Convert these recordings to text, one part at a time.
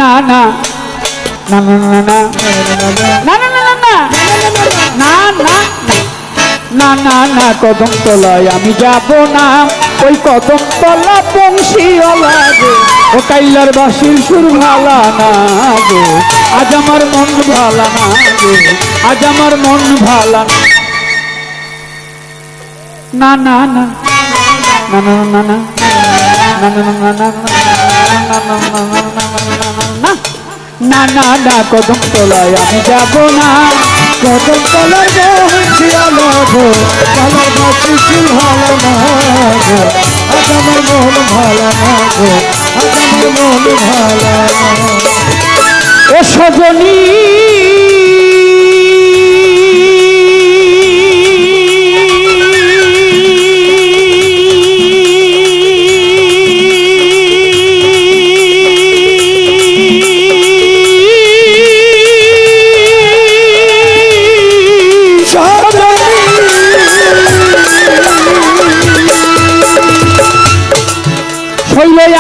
না না না না না না না না না না না না না না না কদম তলায় আমি যাব না, ওই কদম তলা বংশীওয়ালা গো, ও কাইলার বাসির সুর ভালা না গো, আজ আমার মন ভালা না গো, আজ আমার মন ভালা না না না না না না না না না না কদম তলায় আমি যাব না, কদম তলার বংশীওয়ালা গো, কালার বাসি সুর ভালো না গো, আজ আমার মন ভালো না গো, আজ আমার মন ভালো না। ও সজনী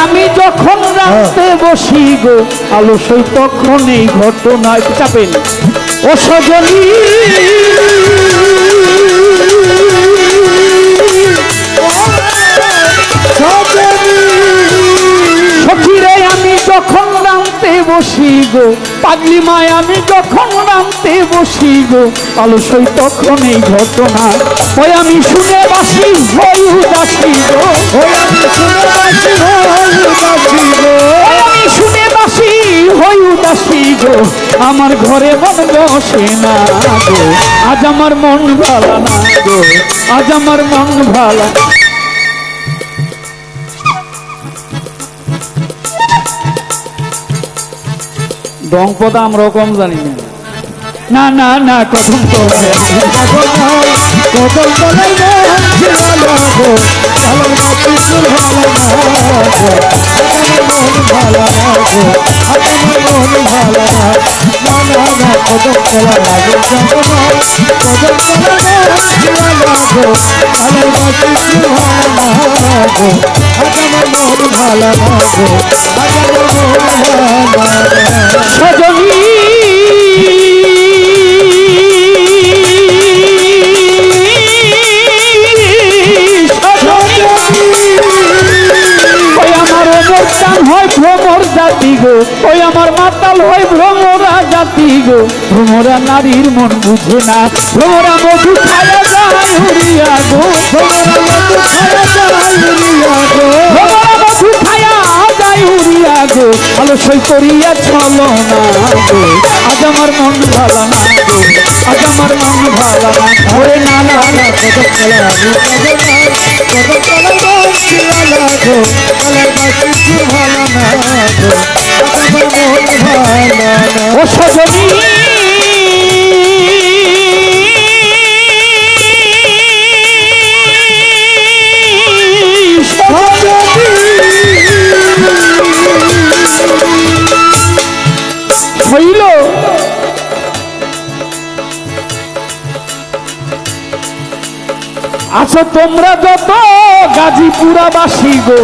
আমি যখন রাখতে বসি গো আলস্যই তখন এই ঘটনায় চাপেন। ও সজনী সখীরে আমি যখন রামতে বসি গো, পাগলি মায় আমি যখন রামতে বসি গো আলস্যই তখন এই ঘটনা। ওই আমি শুনে বাসি হই উদাসী গো, ওই আমি শুনে বাসি হই উদাসী গো, আমি শুনে বাসি হই উদাসী গো, আমার ঘরে মন বসে না গো, আজ আমার মন ভালো না গো, আজ আমার মন ভালো। রং পদা আমরা কম জানি না না না কদম তলায় কদম তলার বংশীওয়ালা গো, কালার বাসি সুর ভালো না গো, আজ আমার মন ভালো না গো, আজ আমার মন ভালো না। না না না কদম তলায় আমি যাব না, কদম তলার বংশীওয়ালা গো, কালার বাসি সুর ভালো না গো, আজ আমার মন ভালো না গো, আজ আমার মন ভালো না। সজনী হয় ভ্রমর জাতি গো, ওই আমার মাতাল হয় ভ্রমরা জাতি গো, ভ্রমরা নারীর মন বুঝে না, ভ্রমরা মধু খায়া যায় উড়িয়া গো, ভ্রমরা মধু খায়া যায় উড়িয়া গো, ভ্রমরা মধু খায়া যায় উড়িয়া গো, আলস্যই করিয়া চলো না গো, আজ আমার মন ভালো না গো, আজ আমার মন ভালো না। ওরে না না না কদম তলায় আমি যাব না, কদম তলার বংশীওয়ালা গো, কালার বাসি সুর ভালো না গো, আজ আমার মন ভালো না। ও সজনী হইল আছো তোমরা যত গাজীপুরাবাসী গো,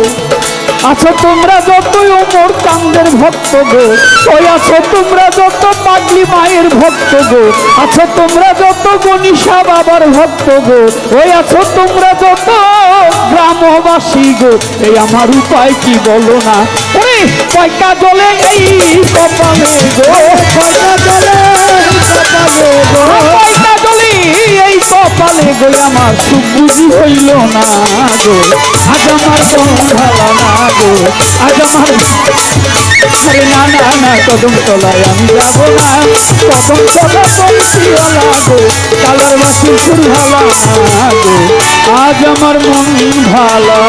আছো তোমরা যত ওমর কান্দের ভক্ত গো, ওই আছো তোমরা যত পাগলি মায়ের ভক্ত গো, আছো তোমরা যত গণিশা বাবার ভক্ত গো, ওই আছো তোমরা যত গ্রামবাসী গো, এই আমার উপায় কি বলো না। ওরে পয়কা জলে এই কপালে গো, পয়কা জলে কপালে গো, পয়কা জলে এই কপালে গো, আমার সুখ বুঝি হইল না গো, আজ আমার মন ভালো না গো, আজ আমার আরে না না না কদম তলায় আমি যাব না, কদম তলা বংশীওয়ালা গো, কালার বাসি সুর ভালো না গো, আজ আমার মন ভালো।